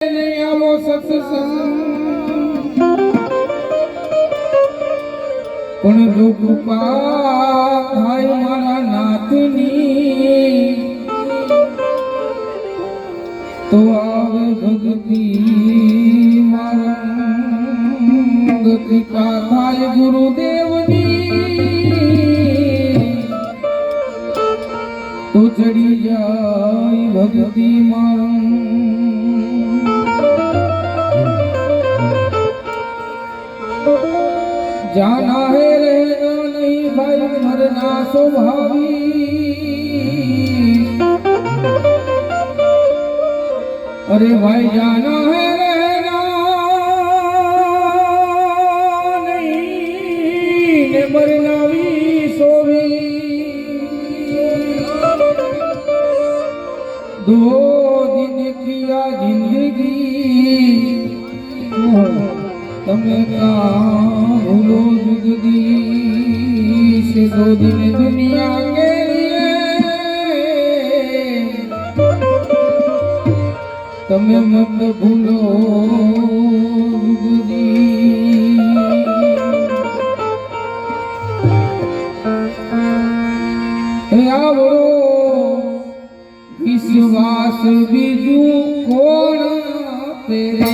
આવો સત્સંગ પણ જો કૃપા થાય મારા નાથની તો આવે ભક્તિ મારા કૃપા થાય ગુરુદેવની તો ચડી જાય ભક્તિ મારા जाना है रहना नहीं भाई मरना स्वाभाविक। अरे भाई जाना है रहना नहीं ने मरना भी स्वाभाविक। दो दिन किया जिंदगी तमें भूलो जगदीश दो दिन दुनिया के लिए तमें मत भूलो जगदीश। आवड़ो विश्वास बीजू कोण तेरे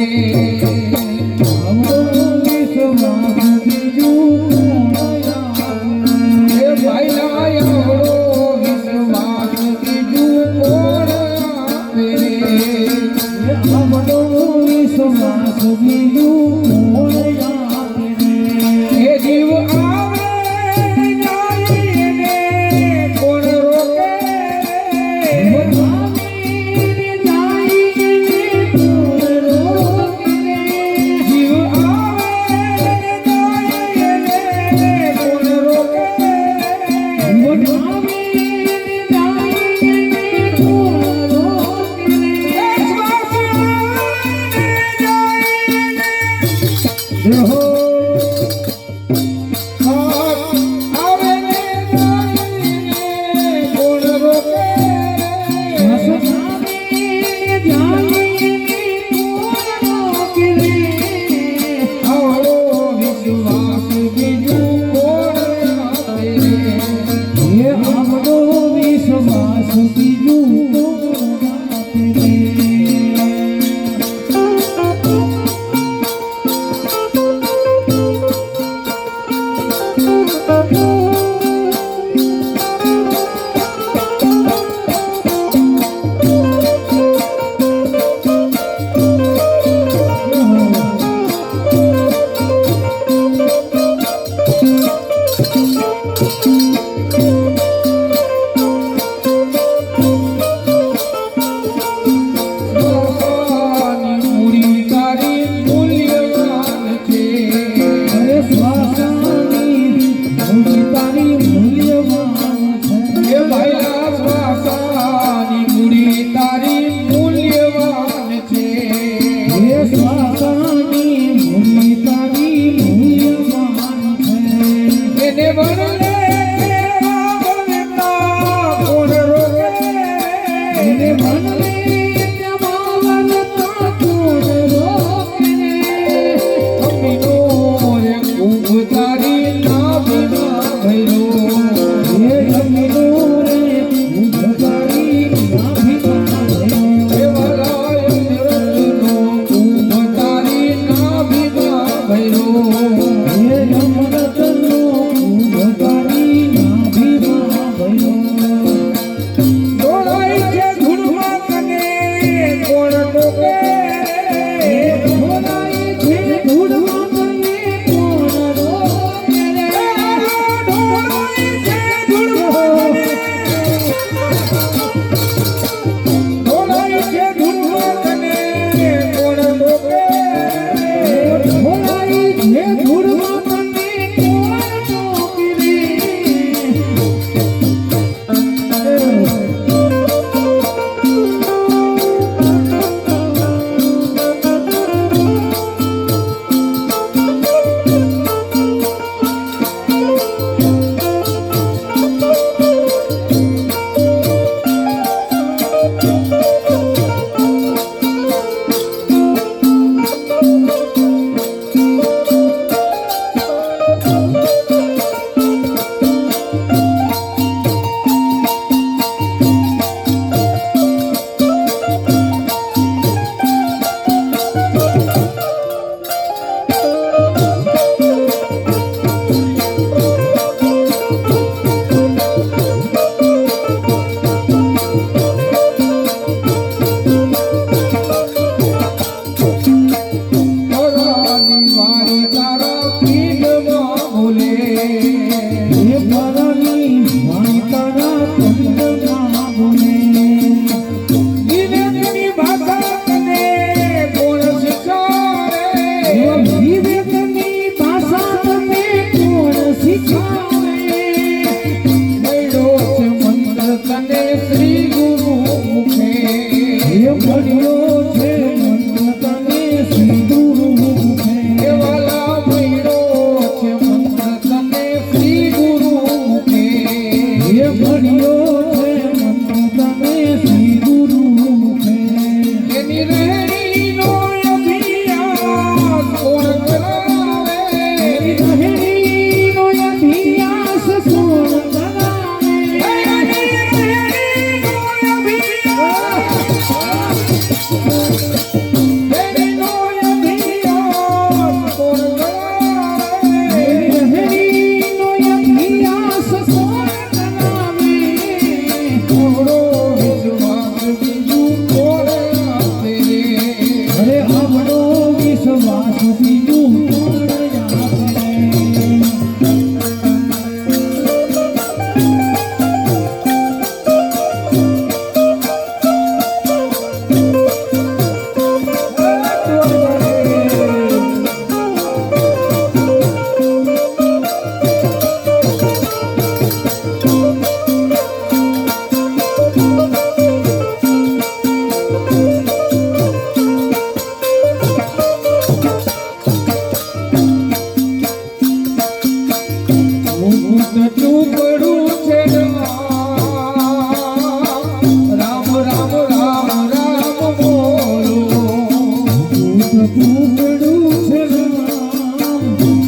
ટુકડું છે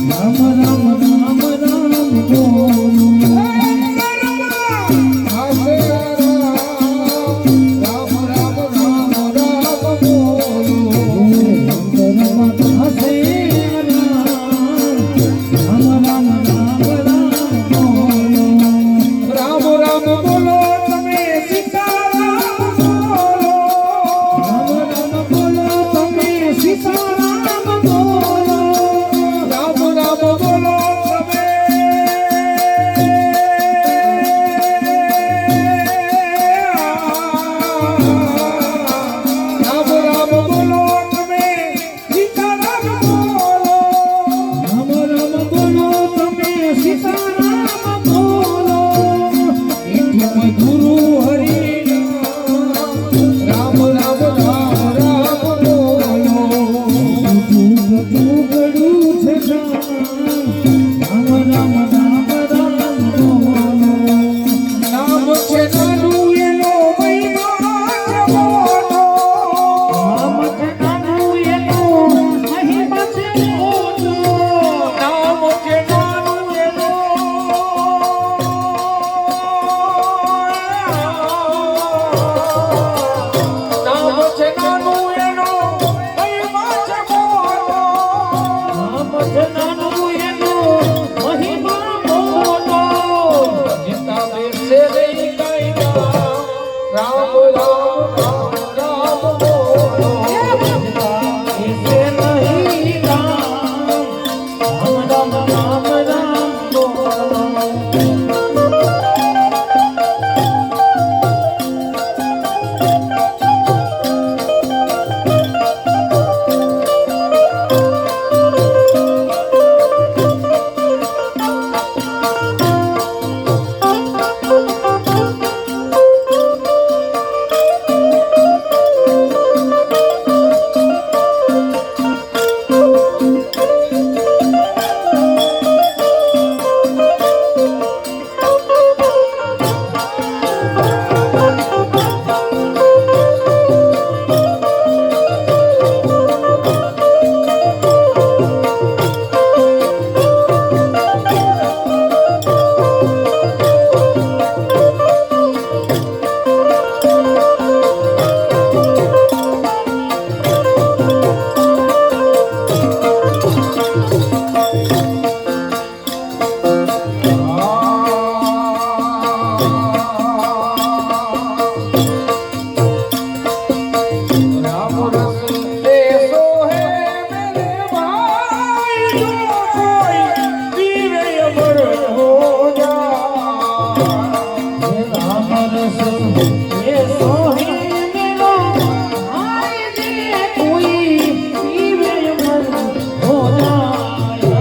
રામ રામ રામ રામ બોલો હાસે રામ રામ રામ રામ બોલો હાસે રામ રામ રામ રામ રામ બોલો તમે સીતારામ બોલો રામ રામ બોલો તમે સીતારામ બોલો રામ રામ બોલો તમે રામ રામ બોલો તમે સીતારામ બોલો રામ રામ બોલો તમે સીતારામ બોલો ગુરુ હરિ રામ રામ રામ રામ બોલો ટુકડું છે રામ રામ રામ રામ બોલો નામ છે નાનું એનો મહિમા બોલો નામ છે નાનું એનો મહિમા છે બોલો નામ છે નાનું એનો નામ છે નાનું એનો મહિમા છે બોલો નામ છે નાનું એનો મહિમા બોલો જીતા બેસે રહી ગઈ રામ રામ રામ રામ બોલો જીતા બેસે નહીં રામ રામ રામ રામ બોલો राम रस देसो है मेरे भाई जो कोई पीवे अमर हो जाए राम रस देसो है मेरा भाई जे कोई पीवे अमर हो जाए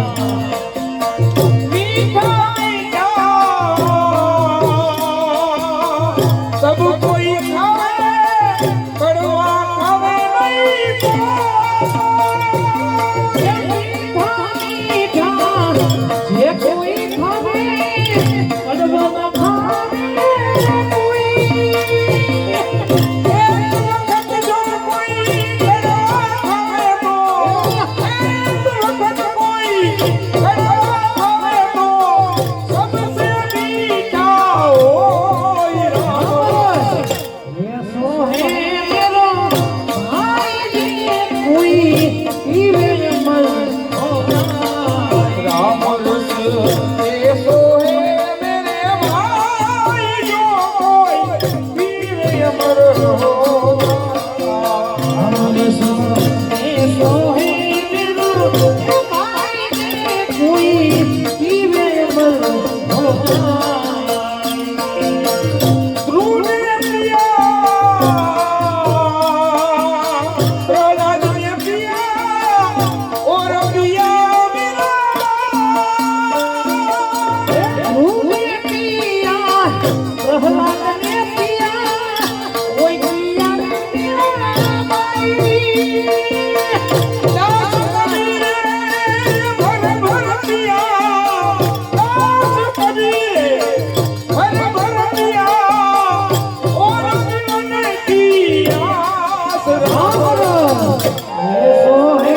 मीठा मीठा सब कोई खावे कड़वा खावे नहीं जे कोई खावे कड़वा ना खावे कोई एक वक्त जो कोई कड़वा खावे तो एक वक्त कोई कड़वा खावे तो सबसे मीठा होय राम ये सो है मेरो भाई जी कोई पीवे अमर हो जाए राम रस देसो है मेरे भाई जो कोई पीवे अमर हो जाए राम रस देसो है मेरो भाई जी कोई पीवे अमर हो जाए ध्रुव ने पिया प्रहलाद ने पिया और पिया मेरा ध्रुव ने पिया प्रहलाद ने पिया कोई पिया मेरा भाई दास कबीर भर भर पिया दास कबीर भर भर पिया और मन की आस राम राम सो है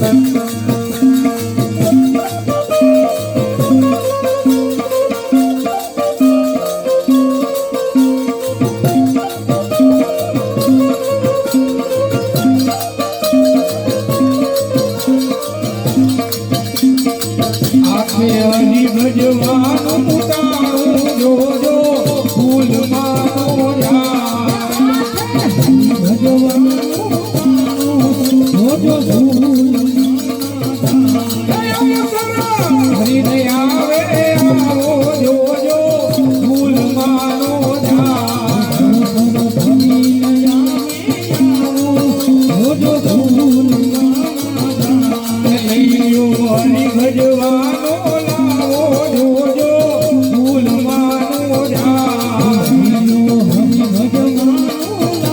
Thank you. હરી ભજવાનું તારું જોજો ફૂલમાંનો જાય ભજવાનું જોજો હરી ને આવે આવો જોજો ફૂલમાંનો હરી ભજવાનો લાવો જોજો ફૂલમાંનો હરી ભજવાનો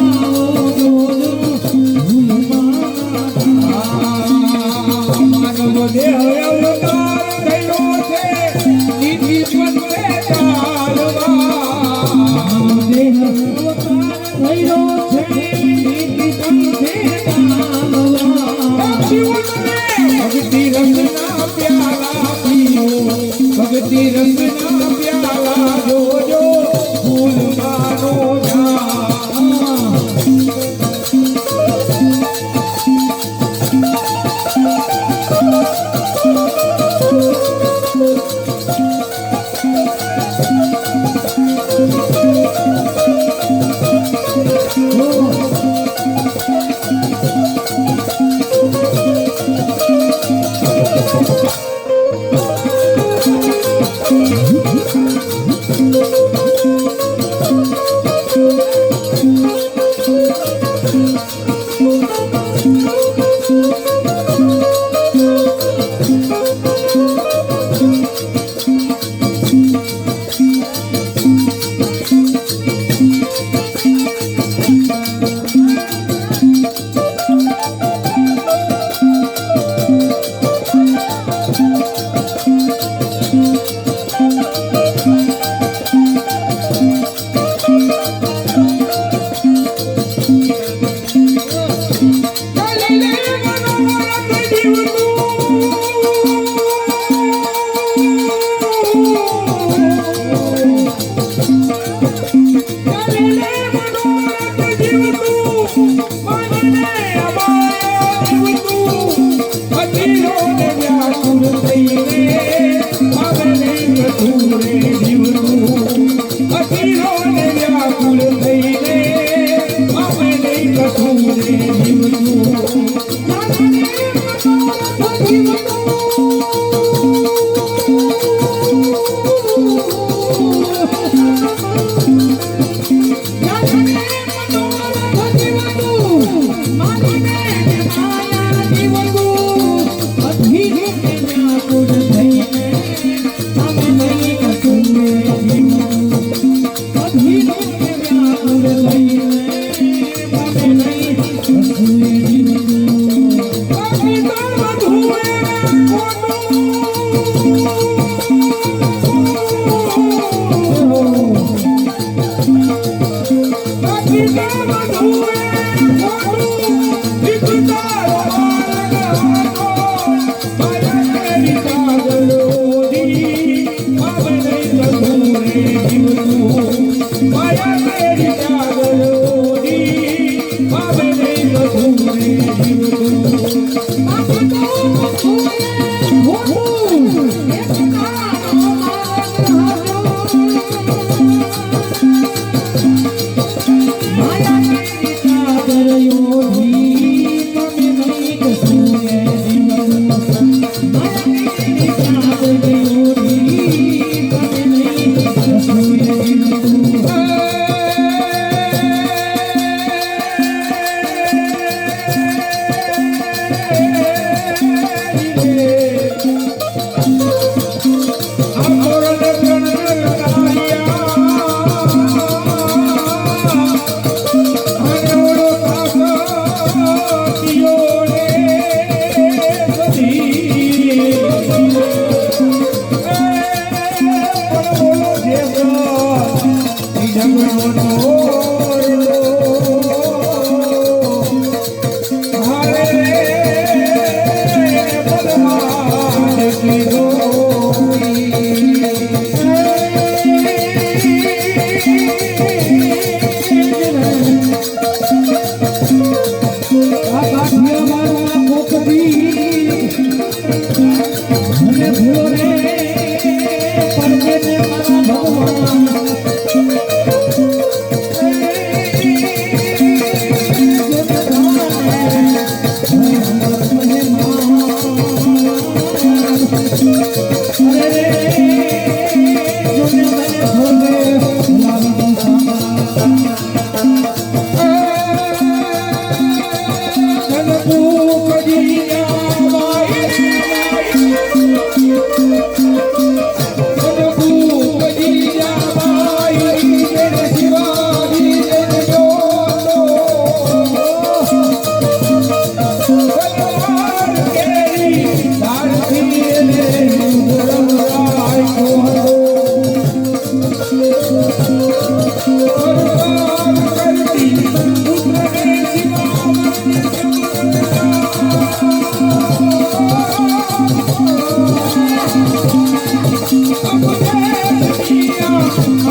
લાવો જોજો માનવ દેહ અવતાર થયો છે નીતિ પંથે ચાલવા દેહ અવતાર થયો છે નીતિ પંથે ચાલવા ભક્તિ રંગના પ્યાલા પીઓ ભક્તિ રંગના પ્યાલા જોજો ફૂલમાંનો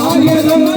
આર્ય